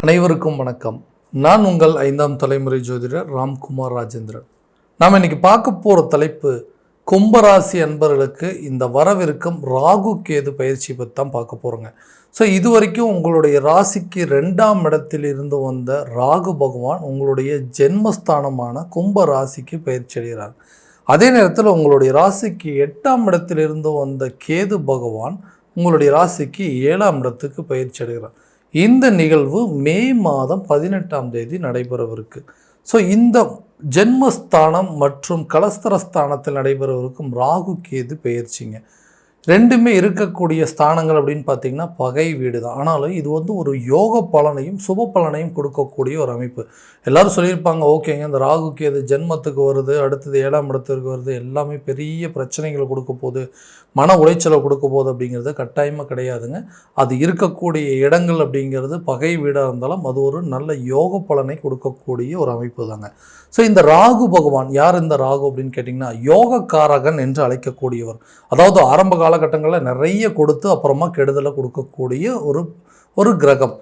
அனைவருக்கும் வணக்கம். நான் உங்கள் 5ஆம் தலைமுறை ஜோதிடர் ராம்குமார் ராஜேந்திரன். நாம் இன்னைக்கு பார்க்க போகிற தலைப்பு கும்பராசி அன்பர்களுக்கு இந்த வரவிருக்கும் ராகு கேது பயிற்சி பற்றி தான் பார்க்க போகிறோங்க. ஸோ இது வரைக்கும் உங்களுடைய ராசிக்கு 2ஆம் இடத்தில் இருந்து வந்த ராகு பகவான் உங்களுடைய ஜென்மஸ்தானமான கும்ப ராசிக்கு பயிற்சி அடைகிறார். அதே நேரத்தில் உங்களுடைய ராசிக்கு 8ஆம் இடத்திலிருந்து வந்த கேது பகவான் உங்களுடைய ராசிக்கு 7ஆம் இடத்துக்கு பயிற்சி அடைகிறார். இந்த நிகழ்வு மே மாதம் 18ஆம் தேதி நடைபெறவிருக்கு. ஸோ இந்த ஜென்மஸ்தானம் மற்றும் கலஸ்தரஸ்தானத்தில் நடைபெறவிருக்கும் ராகு கேது பெயர்ச்சிங்க. ரெண்டுமே இருக்கக்கூடிய ஸ்தானங்கள் அப்படின்னு பார்த்தீங்கன்னா பகை வீடு தான். ஆனாலும் இது ஒரு யோக பலனையும் சுப பலனையும் கொடுக்கக்கூடிய ஒரு அமைப்பு. எல்லாரும் சொல்லியிருப்பாங்க, ஓகேங்க இந்த ராகு கேது ஜென்மத்துக்கு வருது, அடுத்தது 7ஆம் இடத்துக்கு வருது, எல்லாமே பெரிய பிரச்சனைகளை கொடுக்க போகுது, மன உளைச்சலை கொடுக்க போகுது அப்படிங்கிறது கட்டாயமாக கிடையாதுங்க. அது இருக்கக்கூடிய இடங்கள் அப்படிங்கிறது பகை வீடாக இருந்தாலும் அது ஒரு நல்ல யோக பலனை கொடுக்கக்கூடிய ஒரு அமைப்பு தாங்க. ஸோ இந்த ராகு பகவான் யார்? இந்த ராகு அப்படின்னு கேட்டிங்கன்னா யோகக்காரகன் என்று அழைக்கக்கூடியவர். அதாவது ஆரம்ப காலகட்டங்களில் நிறைய கொடுத்து அப்புறமா கெடுதலை கொடுக்கக்கூடிய ஒரு கிரகம்.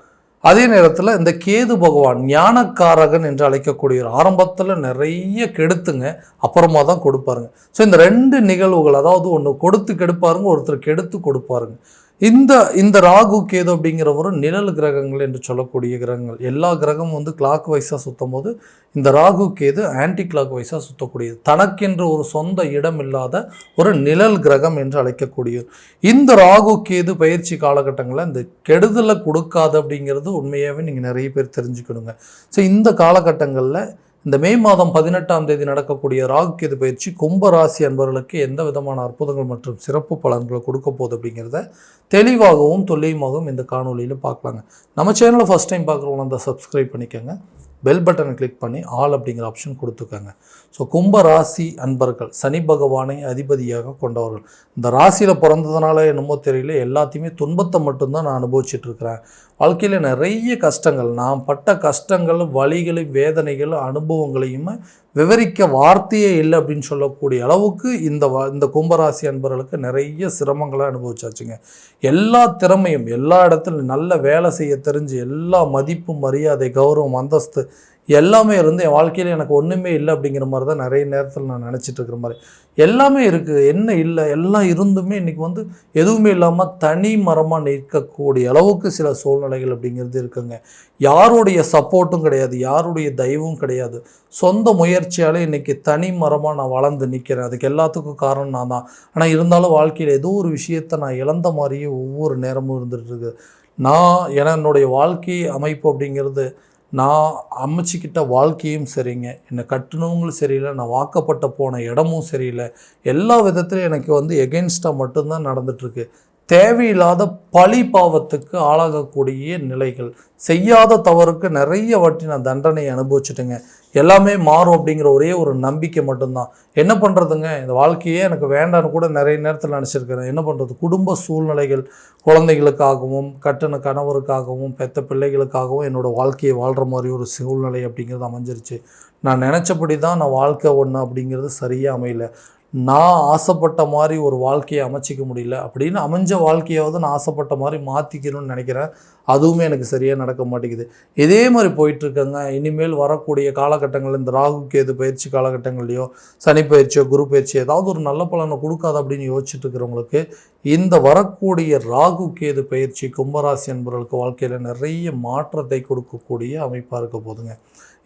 அதே நேரத்தில் இந்த கேது பகவான் ஞானக்காரகன் என்று அழைக்கக்கூடியவர். ஆரம்பத்தில் நிறைய கெடுத்துங்க, அப்புறமா தான் கொடுப்பாருங்க. ஸோ இந்த ரெண்டு நிகழ்வுகள், அதாவது ஒன்று கொடுத்து கெடுப்பாருங்க, ஒருத்தர் கெடுத்து கொடுப்பாருங்க. இந்த ராகு கேது அப்படிங்கிறவரு நிழல் கிரகங்கள் என்று சொல்லக்கூடிய கிரகங்கள். எல்லா கிரகமும் கிளாக் வைஸாக சுற்றும் போது இந்த ராகு கேது ஆன்டி கிளாக் வைஸாக சுற்றக்கூடியது. தனக்கென்று ஒரு சொந்த இடம் இல்லாத ஒரு நிழல் கிரகம் என்று அழைக்கக்கூடியது. இந்த ராகு கேது பயிற்சி காலகட்டங்களில் இந்த கெடுதலை கொடுக்காது அப்படிங்கிறது உண்மையாகவே நீங்கள் நிறைய பேர் தெரிஞ்சுக்கணுங்க. ஸோ இந்த காலகட்டங்களில் இந்த மே மாதம் 18ஆம் தேதி நடக்கக்கூடிய ராகு கேது பயிற்சி கும்பராசி அன்பர்களுக்கு எந்த விதமான அற்புதங்கள் மற்றும் சிறப்பு பலன்களை கொடுக்க போகுது அப்படிங்கிறத தெளிவாகவும் துல்லியமாகவும் இந்த காணொலியில் பார்க்கலாங்க. நம்ம சேனலை ஃபஸ்ட் டைம் பார்க்குறவங்க அந்த சப்ஸ்கிரைப் பண்ணிக்கோங்க, பெல் பட்டனை கிளிக் பண்ணி ஆல் அப்படிங்கிற ஆப்ஷன் கொடுத்துக்கோங்க. ஸோ கும்ப ராசி அன்பர்கள் சனி பகவானை அதிபதியாக கொண்டவர்கள். இந்த ராசியில் பிறந்ததுனால என்னமோ தெரியல, எல்லாத்தையுமே துன்பத்தை மட்டும்தான் நான் அனுபவிச்சுட்டு இருக்கிறேன். வாழ்க்கையில் நிறைய கஷ்டங்கள், நான் பட்ட கஷ்டங்கள், வலிகள், வேதனைகள், அனுபவங்களையும் விவரிக்க வார்த்தையே இல்லை அப்படின்னு சொல்லக்கூடிய அளவுக்கு இந்த கும்பராசி அன்பர்களுக்கு நிறைய சிரமங்களை அனுபவிச்சாச்சுங்க. எல்லா திறமையும், எல்லா இடத்துலையும் நல்ல வேலை செய்ய தெரிஞ்சு, எல்லா மதிப்பு, மரியாதை, கௌரவம், அந்தஸ்து எல்லாமே இருந்து என் வாழ்க்கையில் எனக்கு ஒன்றுமே இல்லை அப்படிங்கிற மாதிரி தான் நிறைய நேரத்தில் நான் நினச்சிட்டு இருக்கிற மாதிரி. எல்லாமே இருக்குது, என்ன இல்லை, எல்லாம் இருந்துமே இன்றைக்கி எதுவுமே இல்லாமல் தனி மரமாக நிற்கக்கூடிய அளவுக்கு சில சூழ்நிலைகள் அப்படிங்கிறது இருக்குங்க. யாருடைய சப்போர்ட்டும் கிடையாது, யாருடைய தயவும் கிடையாது. சொந்த முயற்சியால் இன்றைக்கி தனி மரமாக நான் வளர்ந்து நிற்கிறேன். அதுக்கு எல்லாத்துக்கும் காரணம் நான் தான். ஆனால் இருந்தாலும் வாழ்க்கையில் ஏதோ ஒரு விஷயத்தை நான் இழந்த மாதிரியே ஒவ்வொரு நேரமும் இருந்துகிட்ருக்கு. என்னுடைய வாழ்க்கை அமைப்பு அப்படிங்கிறது, நான் அமைச்சிக்கிட்ட வாழ்க்கையும் சரிங்க, என்னை கட்டணவங்களும் சரியில்லை, நான் வாக்கப்பட்ட போன இடமும் சரியில்லை, எல்லா விதத்துலையும் எனக்கு எகென்ஸ்டாக மட்டும்தான் நடந்துகிட்ருக்கு. தேவையில்லாத பழி பாவத்துக்கு ஆளாகக்கூடிய நிலைகள், செய்யாத தவறுக்கு நிறைய வாட்டி நான் தண்டனை அனுபவிச்சுட்டேங்க. எல்லாமே மாறும் அப்படிங்கிற ஒரே ஒரு நம்பிக்கை மட்டும்தான். என்ன பண்ணுறதுங்க, இந்த வாழ்க்கையே எனக்கு வேண்டான்னு கூட நிறைய நேரத்தில் நினச்சிருக்கிறேன். என்ன பண்ணுறது, குடும்ப சூழ்நிலைகள், குழந்தைகளுக்காகவும் கட்டின கணவருக்காகவும் பெற்ற பிள்ளைகளுக்காகவும் என்னோடய வாழ்க்கையை வாழ்கிற மாதிரி ஒரு சூழ்நிலை அப்படிங்கிறது அமைஞ்சிருச்சு. நான் நினச்சபடி தான் நான் வாழ்க்கை ஒன்று அப்படிங்கிறது சரியாக அமையல. நான் ஆசைப்பட்ட மாதிரி ஒரு வாழ்க்கையை அமைச்சிக்க முடியல அப்படின்னு அமைஞ்ச வாழ்க்கையாவது நான் ஆசைப்பட்ட மாதிரி மாற்றிக்கணும்னு நினைக்கிறேன். அதுவுமே எனக்கு சரியாக நடக்க மாட்டேங்குது. இதே மாதிரி போயிட்டுருக்கங்க. இனிமேல் வரக்கூடிய காலகட்டங்கள், இந்த ராகு கேது பயிற்சி காலகட்டங்கள்லையோ, சனி பயிற்சியோ, குரு பயிற்சியோ ஏதாவது ஒரு நல்ல பலனை கொடுக்காது அப்படின்னு யோசிச்சுட்டு இருக்கிறவங்களுக்கு இந்த வரக்கூடிய ராகு கேது பயிற்சி கும்பராசி என்பவர்களுக்கு வாழ்க்கையில் நிறைய மாற்றத்தை கொடுக்கக்கூடிய அமைப்பாக இருக்க போதுங்க.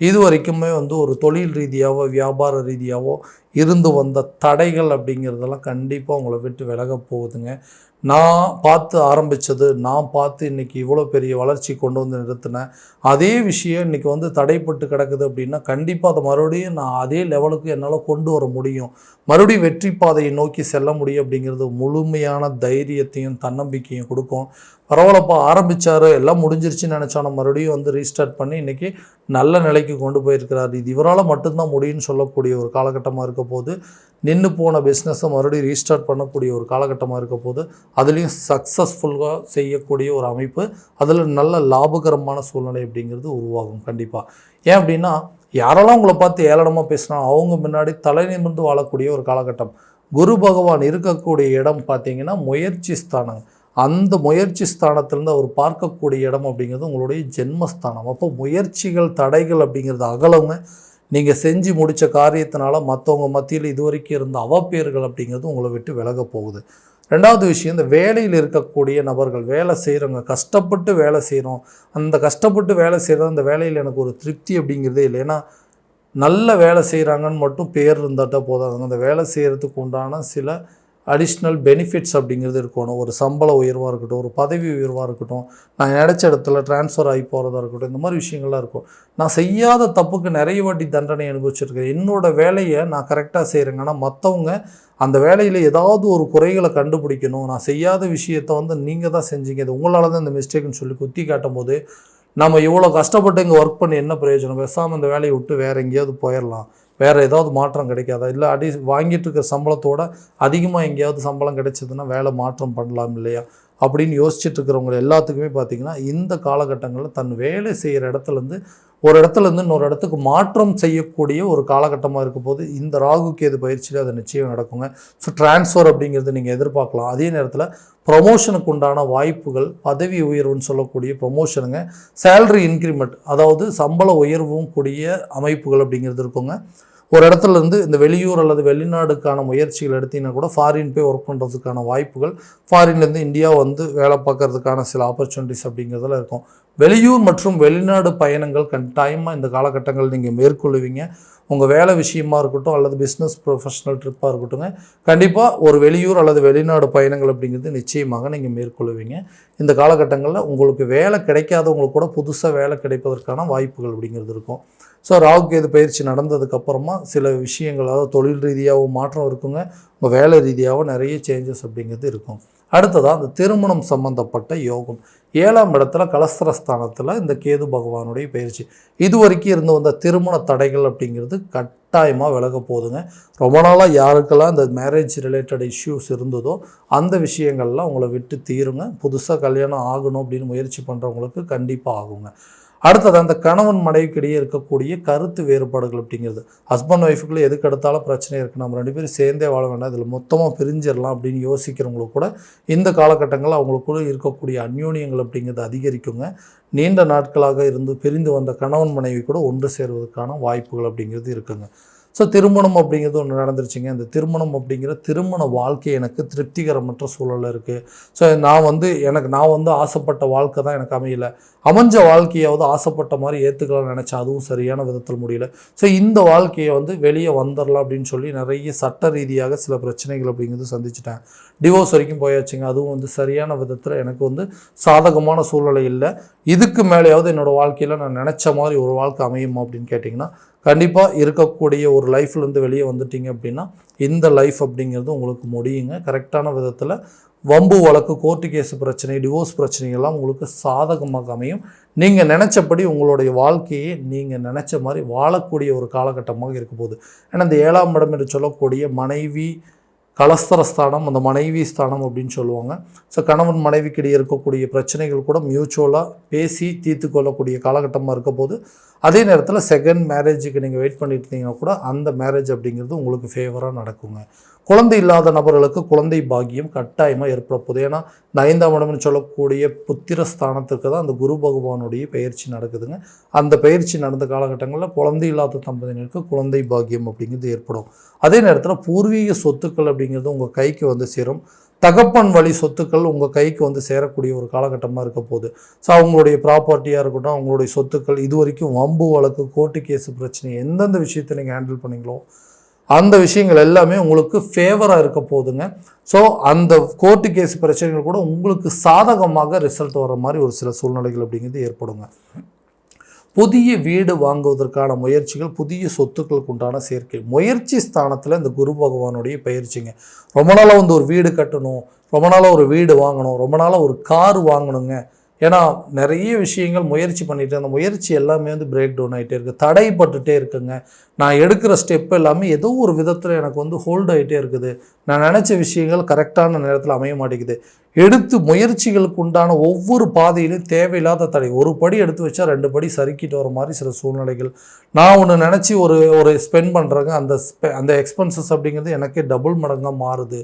இது வரைக்குமே ஒரு தொழில் ரீதியாகவோ வியாபார ரீதியாகவோ இருந்து வந்த தடைகள் அப்படிங்கிறதெல்லாம் கண்டிப்பாக உங்களை விட்டு விலக போகுதுங்க. நான் பார்த்து ஆரம்பித்தது, நான் பார்த்து இன்றைக்கி இவ்வளோ பெரிய வளர்ச்சி கொண்டு வந்து நிறுத்தினேன், அதே விஷயம் இன்றைக்கி தடைப்பட்டு கிடக்குது அப்படின்னா கண்டிப்பாக அதை மறுபடியும் நான் அதே லெவலுக்கு என்னால் கொண்டு வர முடியும், மறுபடியும் வெற்றி பாதையை நோக்கி செல்ல முடியும் அப்படிங்கிறது முழுமையான தைரியத்தையும் தன்னம்பிக்கையும் கொடுக்கும். பரவாயில்லப்பா, ஆரம்பித்தார், எல்லாம் முடிஞ்சிருச்சுன்னு நினச்சான மறுபடியும் ரீஸ்டார்ட் பண்ணி இன்றைக்கி நல்ல நிலைக்கு கொண்டு போயிருக்கிறார். இது இவரால் மட்டும்தான் முடியும்னு சொல்லக்கூடிய ஒரு காலகட்டமாக இருக்க போது, நின்று போன பிஸ்னஸை மறுபடியும் ரீஸ்டார்ட் பண்ணக்கூடிய ஒரு காலகட்டமாக இருக்க போது, அதுலேயும் சக்ஸஸ்ஃபுல்லாக செய்யக்கூடிய ஒரு அமைப்பு, அதில் நல்ல லாபகரமான சூழ்நிலை அப்படிங்கிறது உருவாகும் கண்டிப்பாக. ஏன் அப்படின்னா, யாரெல்லாம் உங்களை பார்த்து ஏளனமாக பேசினா அவங்க முன்னாடி தலை நிமிர்ந்து வாழக்கூடிய ஒரு காலகட்டம். குரு பகவான் இருக்கக்கூடிய இடம் பார்த்திங்கன்னா முயற்சி ஸ்தானம். அந்த முயற்சி ஸ்தானத்திலேருந்து அவர் பார்க்கக்கூடிய இடம் அப்படிங்கிறது உங்களுடைய ஜென்மஸ்தானம். அப்போ முயற்சிகள் தடைகள் அப்படிங்கிறது அகலவங்க. நீங்கள் செஞ்சு முடித்த காரியத்தினால மற்றவங்க மத்தியில் இதுவரைக்கும் இருந்த அவப்பேறுகள் அப்படிங்கிறது உங்களை விட்டு விலக போகுது. ரெண்டாவது விஷயம், இந்த வேலையில் இருக்கக்கூடிய நபர்கள், வேலை செய்கிறவங்க, கஷ்டப்பட்டு வேலை செய்கிறோம், அந்த கஷ்டப்பட்டு வேலை செய்கிறது அந்த வேலையில் எனக்கு ஒரு திருப்தி அப்படிங்கிறதே இல்லை. ஏன்னா நல்ல வேலை செய்கிறாங்கன்னு மட்டும் பேர் இருந்தால் போதாதுங்க. அந்த வேலை செய்கிறதுக்கு உண்டான சில அடிஷ்னல் பெனிஃபிட்ஸ் அப்படிங்கிறது இருக்கணும். ஒரு சம்பள உயர்வாக இருக்கட்டும், ஒரு பதவி உயர்வாக இருக்கட்டும், நான் நினச்ச இடத்துல ட்ரான்ஸ்ஃபர் ஆகி போகிறதா இருக்கட்டும், இந்த மாதிரி விஷயங்கள்லாம் இருக்கும். நான் செய்யாத தப்புக்கு நிறைய வாட்டி தண்டனை அனுபவிச்சிருக்கேன். என்னோடய வேலையை நான் கரெக்டாக செய்கிறேங்க. ஆனால் மற்றவங்க அந்த வேலையில் ஏதாவது ஒரு குறைகளை கண்டுபிடிக்கணும். நான் செய்யாத விஷயத்தை நீங்கள் தான் செஞ்சீங்க, இது உங்களால் தான் இந்த மிஸ்டேக்குன்னு சொல்லி குத்தி காட்டும் போது நம்ம இவ்வளோ கஷ்டப்பட்டு இங்கே ஒர்க் பண்ணி என்ன பிரயோஜனம்? பேசாமல் இந்த வேலையை விட்டு வேறு எங்கேயாவது போயிடலாம், வேறு ஏதாவது மாற்றம் கிடைக்காதா? இல்லை வாங்கிட்டு இருக்கிற சம்பளத்தோட அதிகமாக எங்கேயாவது சம்பளம் கிடைச்சதுன்னா வேலை மாற்றம் பண்ணலாம் இல்லையா அப்படின்னு யோசிச்சுட்டு இருக்கிறவங்க எல்லாத்துக்குமே பார்த்திங்கன்னா இந்த காலகட்டங்களில் தன் வேலை செய்கிற இடத்துலேருந்து ஒரு இடத்துலேருந்து இன்னொரு இடத்துக்கு மாற்றம் செய்யக்கூடிய ஒரு காலகட்டமாக இருக்க போது இந்த ராகு கேது பயிற்சியில் அது நிச்சயம் நடக்குங்க. ஸோ ட்ரான்ஸ்ஃபர் அப்படிங்கிறது நீங்கள் எதிர்பார்க்கலாம். அதே நேரத்தில் ப்ரொமோஷனுக்கு உண்டான வாய்ப்புகள், பதவி உயர்வுன்னு சொல்லக்கூடிய ப்ரொமோஷனுங்க, சேலரி இன்க்ரிமெண்ட், அதாவது சம்பள உயர்வும் கூடிய அமைப்புகள் அப்படிங்கிறது இருக்குங்க. ஒரு இடத்துல இருந்து இந்த வெளியூர் அல்லது வெளிநாடுக்கான முயற்சிகள் எடுத்தீங்கன்னா கூட ஃபாரின் போய் ஒர்க் பண்ணுறதுக்கான வாய்ப்புகள், ஃபாரின்லேருந்து இந்தியா வந்து வேலை பார்க்கறதுக்கான சில ஆப்பர்ச்சுனிட்டிஸ் அப்படிங்கிறதுலாம் இருக்கும். வெளியூர் மற்றும் வெளிநாடு பயணங்கள் கட்டாயமாக இந்த காலகட்டங்கள் நீங்கள் மேற்கொள்ளுவீங்க. உங்கள் வேலை விஷயமா இருக்கட்டும் அல்லது பிஸ்னஸ் ப்ரொஃபஷனல் ட்ரிப்பாக இருக்கட்டுங்க, கண்டிப்பாக ஒரு வெளியூர் அல்லது வெளிநாடு பயணங்கள் அப்படிங்கிறது நிச்சயமாக நீங்கள் மேற்கொள்ளுவீங்க. இந்த காலகட்டங்களில் உங்களுக்கு வேலை கிடைக்காதவங்களுக்கு கூட புதுசாக வேலை கிடைப்பதற்கான வாய்ப்புகள் அப்படிங்கிறது இருக்கும். ஸோ ராகு கேது பயிற்சி நடந்ததுக்கப்புறமா சில விஷயங்கள், அதாவது தொழில் ரீதியாகவும் மாற்றம் இருக்குங்க, உங்கள் வேலை ரீதியாகவும் நிறைய சேஞ்சஸ் அப்படிங்கிறது இருக்கும். அடுத்ததாக அந்த திருமணம் சம்பந்தப்பட்ட யோகம் 7ஆம் இடத்துல கலஸ்திரஸ்தானத்தில் இந்த கேது பகவானுடைய பயிற்சி. இது வரைக்கும் இருந்து வந்த திருமண தடைகள் அப்படிங்கிறது கட்டாயமாக விலக போகுதுங்க. ரொம்ப நாளாக யாருக்கெல்லாம் இந்த மேரேஜ் ரிலேட்டட் இஷ்யூஸ் இருந்ததோ அந்த விஷயங்கள்லாம் உங்களை விட்டு தீருங்க. புதுசாக கல்யாணம் ஆகணும் அப்படின்னு முயற்சி பண்ணுறவங்களுக்கு கண்டிப்பாக ஆகுங்க. அடுத்தது அந்த கணவன் மனைவிக்கிடையே இருக்கக்கூடிய கருத்து வேறுபாடுகள் அப்படிங்கிறது, ஹஸ்பண்ட் ஒய்ஃபுக்குள்ளே எதுக்கு எடுத்தாலும் பிரச்சனை இருக்குது, நம்ம 2 பேரும் சேர்ந்தே வாழ வேண்டாம், இதில் மொத்தமாக பிரிஞ்சிடலாம் அப்படின்னு யோசிக்கிறவங்களுக்கு கூட இந்த காலகட்டங்களில் அவங்களுக்குள்ள இருக்கக்கூடிய அந்யோன்யங்கள் அப்படிங்கிறது அதிகரிக்குங்க. நீண்ட நாட்களாக பிரிந்து வந்த கணவன் மனைவி கூட ஒன்று சேருவதற்கான வாய்ப்புகள் அப்படிங்கிறது இருக்குங்க. ஸோ திருமணம் அப்படிங்கிறது ஒன்று நடந்துருச்சுங்க. இந்த திருமணம் அப்படிங்கிற திருமண வாழ்க்கை எனக்கு திருப்திகரமற்ற சூழலில் இருக்குது. ஸோ நான் வந்து ஆசைப்பட்ட வாழ்க்கை தான் எனக்கு அமையலை, அமைஞ்ச வாழ்க்கையாவது ஆசைப்பட்ட மாதிரி ஏற்றுக்கலாம்னு நினச்சேன், அதுவும் சரியான விதத்தில் முடியல. ஸோ இந்த வாழ்க்கையை வெளியே வந்துடலாம் அப்படின்னு சொல்லி நிறைய சட்ட ரீதியாக சில பிரச்சனைகள் அப்படிங்கிறது சந்திச்சிட்டேன். டிவோர்ஸ் வரைக்கும் போயாச்சுங்க. அதுவும் சரியான விதத்தில் எனக்கு சாதகமான சூழ்நிலை இல்லை. இதுக்கு மேலேயாவது என்னோடய வாழ்க்கையில் நான் நினச்ச மாதிரி ஒரு வாழ்க்கை அமையுமா அப்படின்னு கேட்டிங்கன்னா, கண்டிப்பாக இருக்கக்கூடிய ஒரு லைஃப்லேருந்து வெளியே வந்துட்டீங்க அப்படின்னா இந்த லைஃப் அப்படிங்கிறது உங்களுக்கு முடியுங்க. கரெக்டான விதத்தில் வம்பு வழக்கு, கோர்ட்டு கேஸ் பிரச்சனை, டிவோர்ஸ் பிரச்சனைகள்லாம் உங்களுக்கு சாதகமாக அமையும். நீங்கள் நினச்சபடி உங்களுடைய வாழ்க்கையை நீங்கள் நினச்ச மாதிரி வாழக்கூடிய ஒரு காலகட்டமாக இருக்க போகுது. ஏன்னா இந்த 7ஆம் இடம் என்று சொல்லக்கூடிய மனைவி கலஸ்தரஸ்தானம், அந்த மனைவி ஸ்தானம் அப்படின்னு சொல்லுவாங்க. ஸோ கணவன் மனைவிக்கிடையே இருக்கக்கூடிய பிரச்சனைகள் கூட மியூச்சுவலாக பேசி தீர்த்து கொள்ளக்கூடிய காலகட்டமாக இருக்க போது, அதே நேரத்தில் செகண்ட் மேரேஜுக்கு நீங்கள் வெயிட் பண்ணிட்டு இருந்தீங்கன்னா கூட அந்த மேரேஜ் அப்படிங்கிறது உங்களுக்கு ஃபேவராக நடக்குங்க. குழந்தை இல்லாத நபர்களுக்கு குழந்தை பாக்கியம் கட்டாயமாக ஏற்பட போகுது. ஏன்னா இந்த 5ஆம் இடம்னு சொல்லக்கூடிய புத்திரஸ்தானத்துக்கு தான் அந்த குரு பகவானுடைய பயிற்சி நடக்குதுங்க. அந்த பயிற்சி நடந்த காலகட்டங்களில் குழந்தை இல்லாத தம்பதியினருக்கு குழந்தை பாக்கியம் அப்படிங்கிறது ஏற்படும். அதே நேரத்தில் பூர்வீக சொத்துக்கள் அப்படிங்கிறது உங்கள் கைக்கு சேரும். தகப்பன் வழி சொத்துக்கள் உங்கள் கைக்கு சேரக்கூடிய ஒரு காலகட்டமாக இருக்க போகுது. ஸோ அவங்களுடைய ப்ராப்பர்ட்டியாக இருக்கட்டும், அவங்களுடைய சொத்துக்கள், இது வரைக்கும் வம்பு வழக்கு, கோர்ட்டு கேஸு பிரச்சனை எந்தெந்த விஷயத்தை நீங்கள் ஹேண்டில் பண்ணீங்களோ அந்த விஷயங்கள் எல்லாமே உங்களுக்கு ஃபேவராக இருக்க போகுதுங்க. ஸோ அந்த கோர்ட்டு கேஸ் பிரச்சனைகள் கூட உங்களுக்கு சாதகமாக ரிசல்ட் வர மாதிரி ஒரு சில சூழ்நிலைகள் அப்படிங்கிறது ஏற்படுங்க. புதிய வீடு வாங்குவதற்கான முயற்சிகள், புதிய சொத்துக்களுக்கு உண்டான சேர்க்கை, முயற்சி ஸ்தானத்தில் இந்த குரு பகவானுடைய பயிற்சிங்க. ரொம்ப நாளாக ஒரு வீடு கட்டணும், ரொம்ப நாளாக ஒரு வீடு வாங்கணும், ரொம்ப நாளாக ஒரு கார் வாங்கணுங்க. ஏன்னா நிறைய விஷயங்கள் முயற்சி பண்ணிட்டு அந்த முயற்சி எல்லாமே பிரேக் டவுன் ஆகிட்டே இருக்குது, தடைப்பட்டுட்டே இருக்குங்க. நான் எடுக்கிற ஸ்டெப் எல்லாமே ஏதோ ஒரு விதத்தில் எனக்கு ஹோல்ட் ஆகிட்டே இருக்குது. நான் நினச்ச விஷயங்கள் கரெக்டான நேரத்தில் அமைய மாட்டேங்குது. எடுத்து முயற்சிகளுக்கு உண்டான ஒவ்வொரு பாதையிலும் தேவையில்லாத தடை. ஒரு படி எடுத்து வச்சா 2 படி சறுக்கிட்டு வர மாதிரி சில சூழ்நிலைகள். நான் ஒன்று நினச்சி ஒரு ஸ்பெண்ட் பண்ணுறேங்க, அந்த எக்ஸ்பென்சஸ் அப்படிங்கிறது எனக்கே டபுள் மடங்காக மாறுது.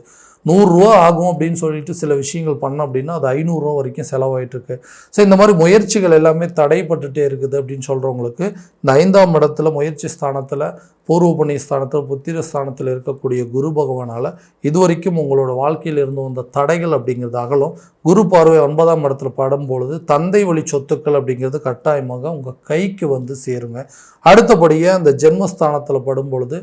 100 ரூபா ஆகும் அப்படின்னு சொல்லிட்டு சில விஷயங்கள் பண்ணோம் அப்படின்னா அது 500 ரூபா வரைக்கும் செலவாயிட்டிருக்கு. ஸோ இந்த மாதிரி முயற்சிகள் எல்லாமே தடைப்பட்டுட்டே இருக்குது அப்படின்னு சொல்கிறவங்களுக்கு இந்த 5ஆம் இடத்துல முயற்சி ஸ்தானத்தில், பூர்வ புண்ணிய ஸ்தானத்தில், புத்திர ஸ்தானத்தில் இருக்கக்கூடிய குரு பகவானால் இதுவரைக்கும் உங்களோட வாழ்க்கையில் இருந்து வந்த தடைகள் அப்படிங்கிறது அகலும். குரு பார்வை 9ஆம் இடத்துல படும் பொழுது தந்தை வழி சொத்துக்கள் அப்படிங்கிறது கட்டாயமாக உங்கள் கைக்கு வந்து சேருங்க. அடுத்தபடியாக அந்த ஜென்மஸ்தானத்தில் படும் பொழுது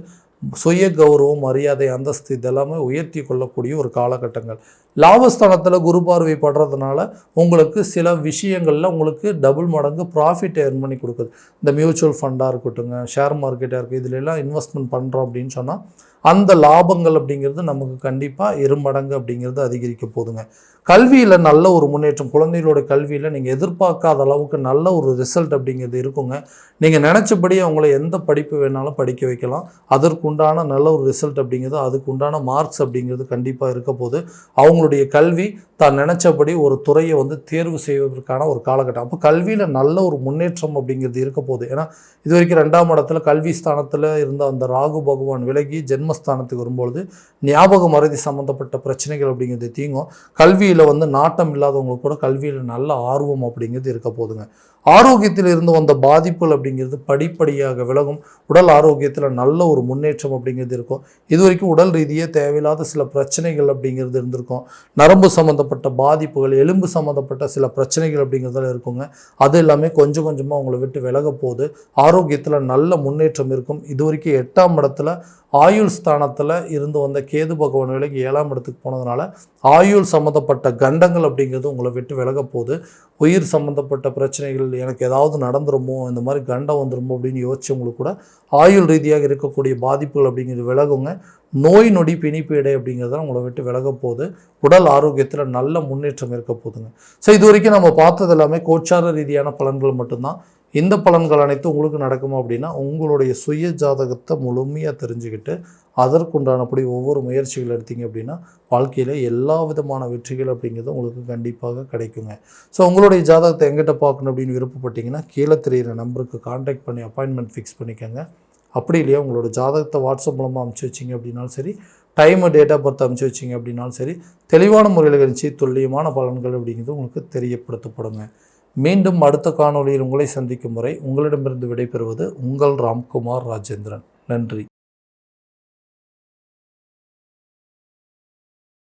சுய கௌரவம், மரியாதை, அந்தஸ்து இதெல்லாமே உயர்த்தி கொள்ளக்கூடிய ஒரு காலகட்டங்கள். லாபஸ்தானத்தில் குரு பார்வை படுறதுனால உங்களுக்கு சில விஷயங்களில் உங்களுக்கு டபுள் மடங்கு ப்ராஃபிட் ஏர்ன் பண்ணி கொடுக்குது. இந்த மியூச்சுவல் ஃபண்டாக இருக்கட்டுங்க, ஷேர் மார்க்கெட்டாக இருக்குது, இதிலெல்லாம் இன்வெஸ்ட்மெண்ட் பண்ணுறோம் அப்படின்னு சொன்னால் அந்த லாபங்கள் அப்படிங்கிறது நமக்கு கண்டிப்பாக 2 மடங்கு அப்படிங்கிறது அதிகரிக்க போதுங்க. கல்வியில் நல்ல ஒரு முன்னேற்றம், குழந்தைகளோட கல்வியில் நீங்கள் எதிர்பார்க்காத அளவுக்கு நல்ல ஒரு ரிசல்ட் அப்படிங்கிறது இருக்குங்க. நீங்கள் நினச்சபடி அவங்கள எந்த படிப்பு வேணாலும் படிக்க வைக்கலாம். அதற்குண்டான நல்ல ஒரு ரிசல்ட் அப்படிங்கிறது, அதுக்குண்டான மார்க்ஸ் அப்படிங்கிறது கண்டிப்பாக இருக்க போது. அவங்களுடைய கல்வி தான் நினச்சபடி ஒரு துறையை வந்து தேர்வு செய்வதற்கான ஒரு காலகட்டம். அப்போ கல்வியில் நல்ல ஒரு முன்னேற்றம் அப்படிங்கிறது இருக்க போகுது. ஏன்னா இது வரைக்கும் 2ஆம் இடத்துல கல்வி ஸ்தானத்தில் இருந்த அந்த ராகு பகவான் விலகி ஜென்மஸ்தானத்துக்கு வரும்பொழுது ஞாபக மறதி சம்மந்தப்பட்ட பிரச்சனைகள் அப்படிங்கிறது தீங்கும். கல்வியில் வந்து நாட்டம் இல்லாதவங்களுக்கு கூட கல்வியில் நல்ல ஆர்வம் அப்படிங்கிறது இருக்க போதுங்க. ஆரோக்கியத்தில் இருந்து வந்த பாதிப்புகள் அப்படிங்கிறது படிப்படியாக விலகும். உடல் ஆரோக்கியத்தில் நல்ல ஒரு முன்னேற்றம் அப்படிங்கிறது இருக்கும். இது வரைக்கும் உடல் ரீதியாக தேவையில்லாத சில பிரச்சனைகள் அப்படிங்கிறது இருந்திருக்கும். நரம்பு சம்மந்தப்பட்ட பாதிப்புகள், எலும்பு சம்மந்தப்பட்ட சில பிரச்சனைகள் அப்படிங்கிறதால இருக்குங்க. அது எல்லாமே கொஞ்சம் கொஞ்சமாக உங்களை விட்டு விலக போகுது. ஆரோக்கியத்தில் நல்ல முன்னேற்றம் இருக்கும். இது வரைக்கும் 8ஆம் இடத்துல ஆயுள் ஸ்தானத்தில் இருந்து வந்த கேது பகவான் விலகி 7ஆம் இடத்துக்கு போனதுனால ஆயுள் சம்மந்தப்பட்ட கண்டங்கள் அப்படிங்கிறது உங்களை விட்டு விலக போகுது. உயிர் சம்மந்தப்பட்ட பிரச்சனைகள், எனக்கு ஏதாவது நடந்துருமோ, இந்த மாதிரி கண்டம் வந்துருமோ அப்படின்னு யோசிச்சவங்களுக்கு கூட ஆயுள் ரீதியாக இருக்கக்கூடிய பாதிப்புகள் அப்படிங்கிறது விலகுங்க. நோய் நொடி பிணிப்பு இடை அப்படிங்கிறத உங்களை விட்டு விலக போகுது. உடல் ஆரோக்கியத்தில் நல்ல முன்னேற்றம் இருக்க போகுதுங்க. ஸோ இது வரைக்கும் நம்ம பார்த்தது எல்லாமே கோச்சார ரீதியான பலன்கள் மட்டும்தான். இந்த பலன்கள் அனைத்தும் உங்களுக்கு நடக்குமா அப்படின்னா உங்களுடைய சுய ஜாதகத்தை முழுமையாக தெரிஞ்சுக்கிட்டு அதற்குண்டானபடி ஒவ்வொரு முயற்சிகள் எடுத்தீங்க அப்படின்னா வாழ்க்கையில் எல்லா விதமான வெற்றிகள் அப்படிங்கிறது உங்களுக்கு கண்டிப்பாக கிடைக்குங்க. ஸோ உங்களுடைய ஜாதகத்தை எங்கிட்ட பார்க்கணும் அப்படின்னு விருப்பப்பட்டீங்கன்னா கீழே தெரிகிற நம்பருக்கு கான்டாக்ட் பண்ணி அப்பாயின்மெண்ட் ஃபிக்ஸ் பண்ணிக்கோங்க. அப்படி இல்லையா உங்களோட ஜாதகத்தை வாட்ஸ்அப் மூலமாக அனுப்பிச்சி வச்சிங்க அப்படின்னாலும் சரி, டைமு டேட் ஆஃப் பர்த் அனுப்பிச்சி வச்சிங்க அப்படின்னாலும் சரி, தெளிவான முறையில் கணிச்சு துல்லியமான பலன்கள் அப்படிங்கிறது உங்களுக்கு தெரியப்படுத்தப்படுங்க. மீண்டும் அடுத்த காணொளியில் உங்களை சந்திக்கும் வரை உங்களிடமிருந்து விடைபெறுவது உங்கள் ராம்குமார் ராஜேந்திரன். நன்றி.